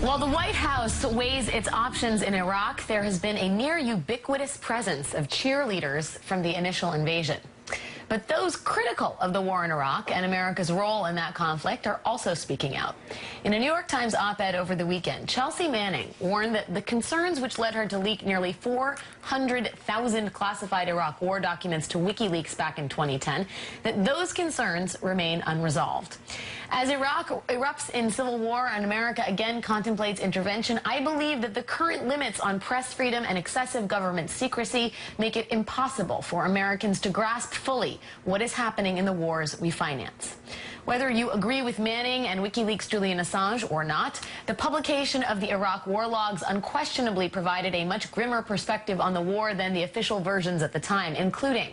While the White House weighs its options in Iraq, there has been a near ubiquitous presence of cheerleaders from the initial invasion. But those critical of the war in Iraq and America's role in that conflict are also speaking out. In a New York Times op-ed over the weekend, Chelsea Manning warned that the concerns which led her to leak nearly 400,000 classified Iraq war documents to Wikileaks back in 2010, that those concerns remain unresolved. As Iraq erupts in civil war and America again contemplates intervention, I believe that the current limits on press freedom and excessive government secrecy make it impossible for Americans to grasp fully what is happening in the wars we finance. Whether you agree with Manning and WikiLeaks' Julian Assange or not, the publication of the Iraq war logs unquestionably provided a much grimmer perspective on the war than the official versions at the time, including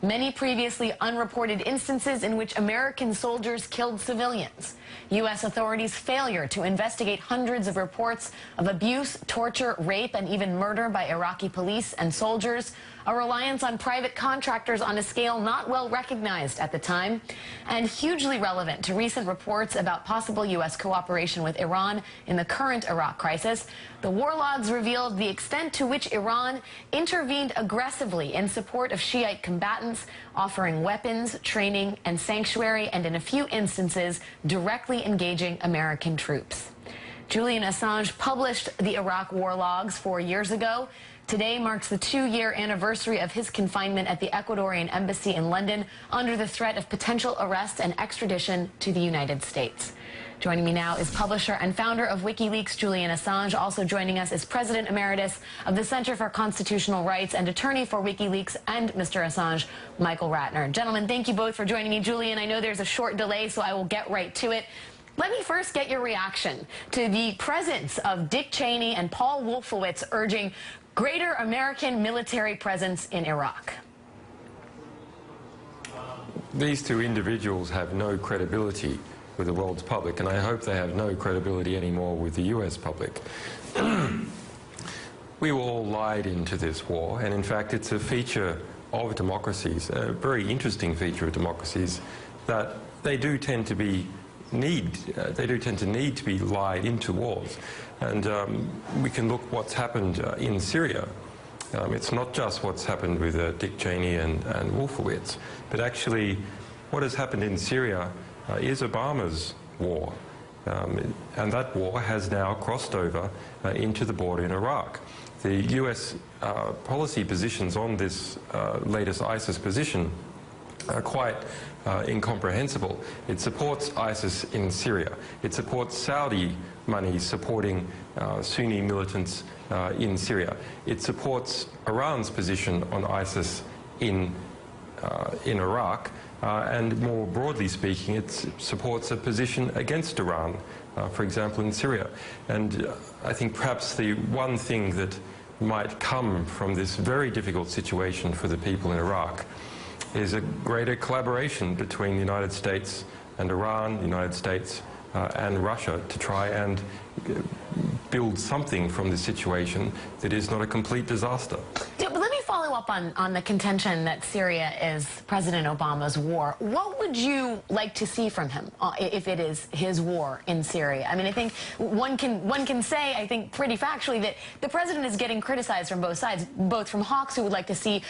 many previously unreported instances in which American soldiers killed civilians, U.S. authorities' failure to investigate hundreds of reports of abuse, torture, rape, and even murder by Iraqi police and soldiers, a reliance on private contractors on a scale not well recognized at the time, and hugely relevant to recent reports about possible U.S. cooperation with Iran in the current Iraq crisis. The war logs revealed the extent to which Iran intervened aggressively in support of Shiite combatants, offering weapons, training, and sanctuary, and in a few instances, directly engaging American troops. Julian Assange published the Iraq war logs 4 years ago. Today marks the 2-year anniversary of his confinement at the Ecuadorian embassy in London under the threat of potential arrest and extradition to the United States. Joining me now is publisher and founder of WikiLeaks, Julian Assange. Also joining us is President Emeritus of the Center for Constitutional Rights and attorney for WikiLeaks and Mr. Assange, Michael Ratner. Gentlemen, thank you both for joining me. Julian, I know there's a short delay, so I will get right to it. Let me first get your reaction to the presence of Dick Cheney and Paul Wolfowitz urging greater American military presence in Iraq. These two individuals have no credibility with the world's public, and I hope they have no credibility anymore with the US public. We were all lied into this war, and in fact it's a feature of democracies, a very interesting feature of democracies, that they do tend to need to be lied into wars. And we can look what's happened in Syria. It's not just what's happened with Dick Cheney and Wolfowitz, but actually what has happened in Syria is Obama's war. And that war has now crossed over into the border in Iraq. The US policy positions on this latest ISIS position are quite incomprehensible. It supports ISIS in Syria. It supports Saudi money supporting Sunni militants in Syria. It supports Iran's position on ISIS in Iraq. And more broadly speaking, it supports a position against Iran, for example, in Syria. And I think perhaps the one thing that might come from this very difficult situation for the people in Iraq is a greater collaboration between the United States and Iran, the United States and Russia to try and build something from this situation that is not a complete disaster. But let me follow up on the contention that Syria is President Obama's war. What would you like to see from him if it is his war in Syria? I mean, I think one can say, I think pretty factually, that the president is getting criticized from both sides, both from hawks who would like to see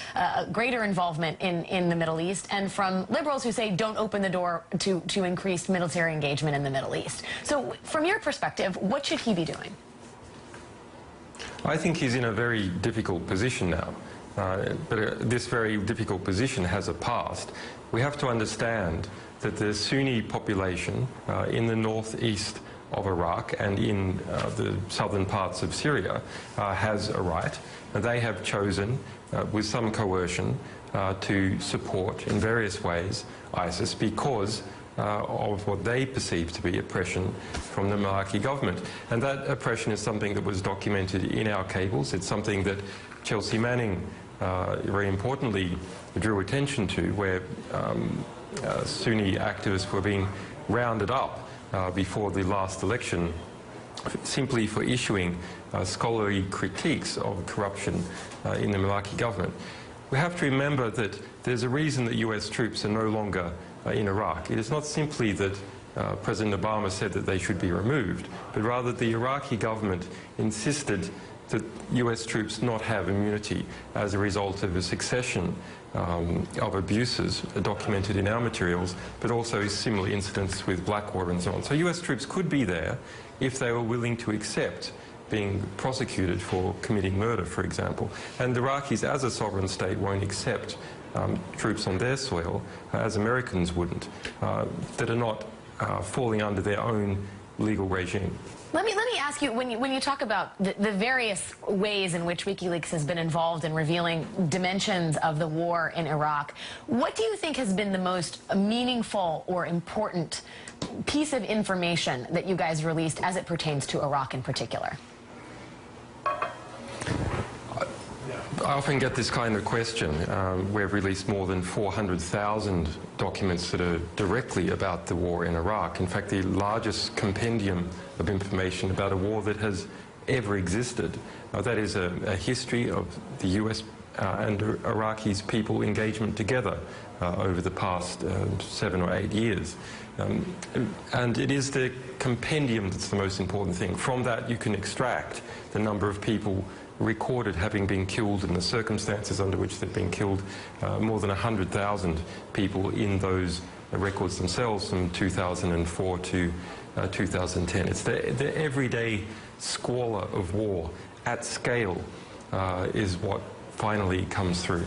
greater involvement in the Middle East, and from liberals who say don't open the door to increased military engagement in the Middle East. So from your perspective, what should he be doing? I think he's in a very difficult position now. But this very difficult position has a past. We have to understand that the Sunni population in the northeast of Iraq and in the southern parts of Syria has a right. They have chosen, with some coercion, to support in various ways ISIS because of what they perceive to be oppression from the Maliki government. And that oppression is something that was documented in our cables. It's something that Chelsea Manning very importantly drew attention to, where Sunni activists were being rounded up before the last election simply for issuing scholarly critiques of corruption in the Maliki government. We have to remember that there's a reason that US troops are no longer in Iraq. It is not simply that President Obama said that they should be removed, but rather the Iraqi government insisted that US troops not have immunity as a result of a succession of abuses documented in our materials, but also similar incidents with Blackwater and so on. So US troops could be there if they were willing to accept being prosecuted for committing murder, for example. And the Iraqis, as a sovereign state, won't accept troops on their soil, as Americans wouldn't, that are not falling under their own legal regime. Let me ask you, when you talk about the various ways in which WikiLeaks has been involved in revealing dimensions of the war in Iraq, what do you think has been the most meaningful or important piece of information that you guys released as it pertains to Iraq in particular? I often get this kind of question. We've released more than 400,000 documents that are directly about the war in Iraq. In fact, the largest compendium of information about a war that has ever existed. That is a history of the US and Iraqis' people engagement together over the past 7 or 8 years. And it is the compendium that's the most important thing. From that you can extract the number of people recorded having been killed and the circumstances under which they've been killed, more than 100,000 people in those records themselves from 2004 to 2010. It's the everyday squalor of war at scale is what finally comes through.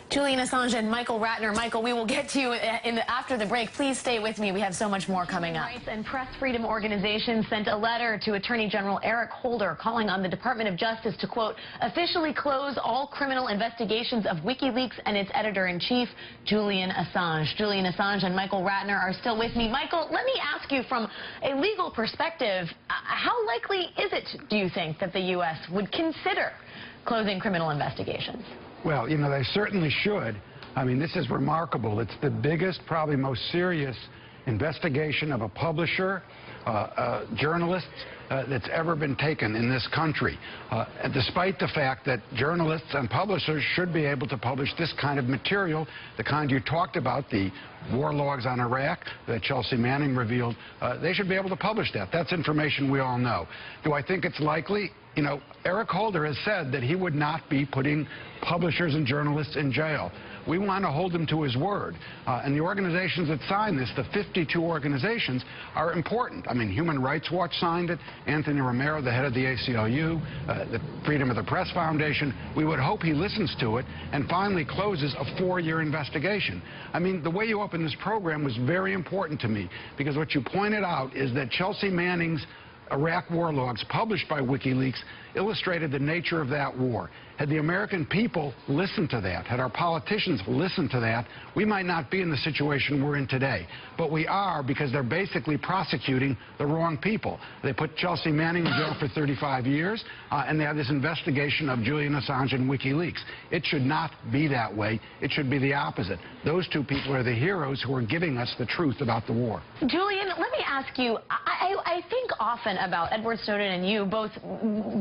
Julian Assange and Michael Ratner. Michael, we will get to you after the break. Please stay with me. We have so much more coming up. Rights and Press Freedom Organization sent a letter to Attorney General Eric Holder calling on the Department of Justice to, quote, officially close all criminal investigations of WikiLeaks and its editor-in-chief, Julian Assange. Julian Assange and Michael Ratner are still with me. Michael, let me ask you from a legal perspective, how likely is it, do you think, that the U.S. would consider closing criminal investigations? Well, you know, they certainly should. I mean, this is remarkable. It's the biggest, probably most serious investigation of a publisher, journalists, that's ever been taken in this country. And despite the fact that journalists and publishers should be able to publish this kind of material, the kind you talked about, the war logs on Iraq that Chelsea Manning revealed, they should be able to publish that. That's information we all know. Do I think it's likely? You know, Eric Holder has said that he would not be putting publishers and journalists in jail. We want to hold him to his word. And the organizations that signed this, the 52 organizations, are important. I mean, Human Rights Watch signed it, Anthony Romero, the head of the ACLU, the Freedom of the Press Foundation. We would hope he listens to it and finally closes a 4-year investigation. I mean, the way you opened this program was very important to me, because what you pointed out is that Chelsea Manning's Iraq war logs published by WikiLeaks illustrated the nature of that war. Had the American people listened to that, had our politicians listened to that, we might not be in the situation we're in today. But we are, because they're basically prosecuting the wrong people. They put Chelsea Manning in jail for 35 years, and they have this investigation of Julian Assange and WikiLeaks. It should not be that way. It should be the opposite. Those two people are the heroes who are giving us the truth about the war. Julian, let me ask you, I think often about Edward Snowden and you, both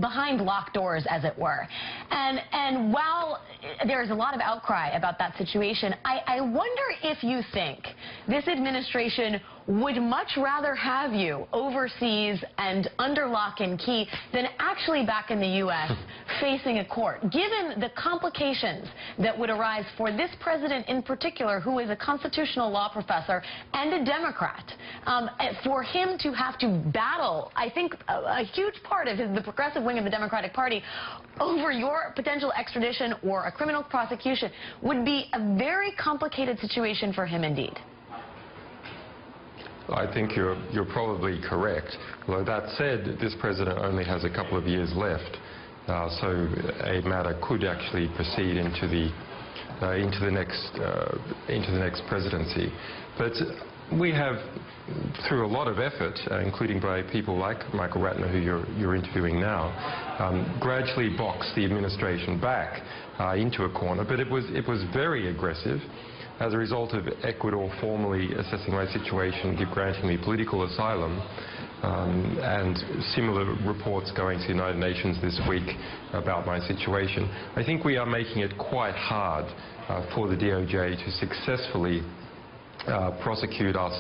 behind locked doors, as it were. And while there's a lot of outcry about that situation, I wonder if you think this administration would much rather have you overseas and under lock and key than actually back in the U.S. facing a court, given the complications that would arise for this president in particular, who is a constitutional law professor and a Democrat, for him to have to battle, I think, a huge part of the progressive wing of the Democratic Party over your potential extradition or a criminal prosecution would be a very complicated situation for him indeed. I think you're probably correct. Although that said, this president only has a couple of years left, so a matter could actually proceed into the next presidency. But we have, through a lot of effort, including by people like Michael Ratner, who you're interviewing now, gradually boxed the administration back into a corner. But it was very aggressive. As a result of Ecuador formally assessing my situation, granting me political asylum, and similar reports going to the United Nations this week about my situation, I think we are making it quite hard for the DOJ to successfully prosecute us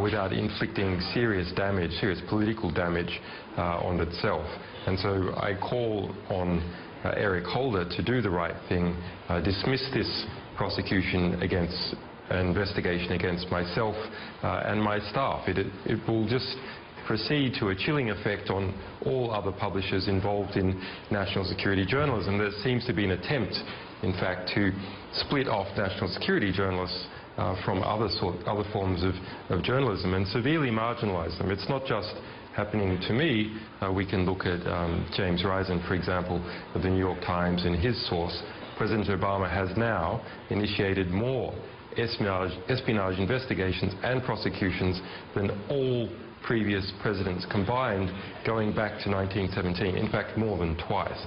without inflicting serious damage, serious political damage on itself. And so I call on Eric Holder to do the right thing, dismiss this prosecution against investigation against myself and my staff. It will just proceed to a chilling effect on all other publishers involved in national security journalism. There seems to be an attempt, in fact, to split off national security journalists from other forms of journalism and severely marginalise them. It's not just happening to me. We can look at James Risen, for example, of the New York Times, and his source. President Obama has now initiated more espionage investigations and prosecutions than all previous presidents combined going back to 1917, in fact more than twice.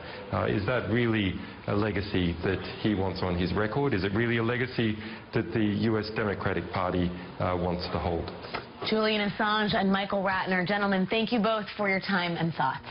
Is that really a legacy that he wants on his record? Is it really a legacy that the US Democratic Party wants to hold? Julian Assange and Michael Ratner, gentlemen, thank you both for your time and thoughts.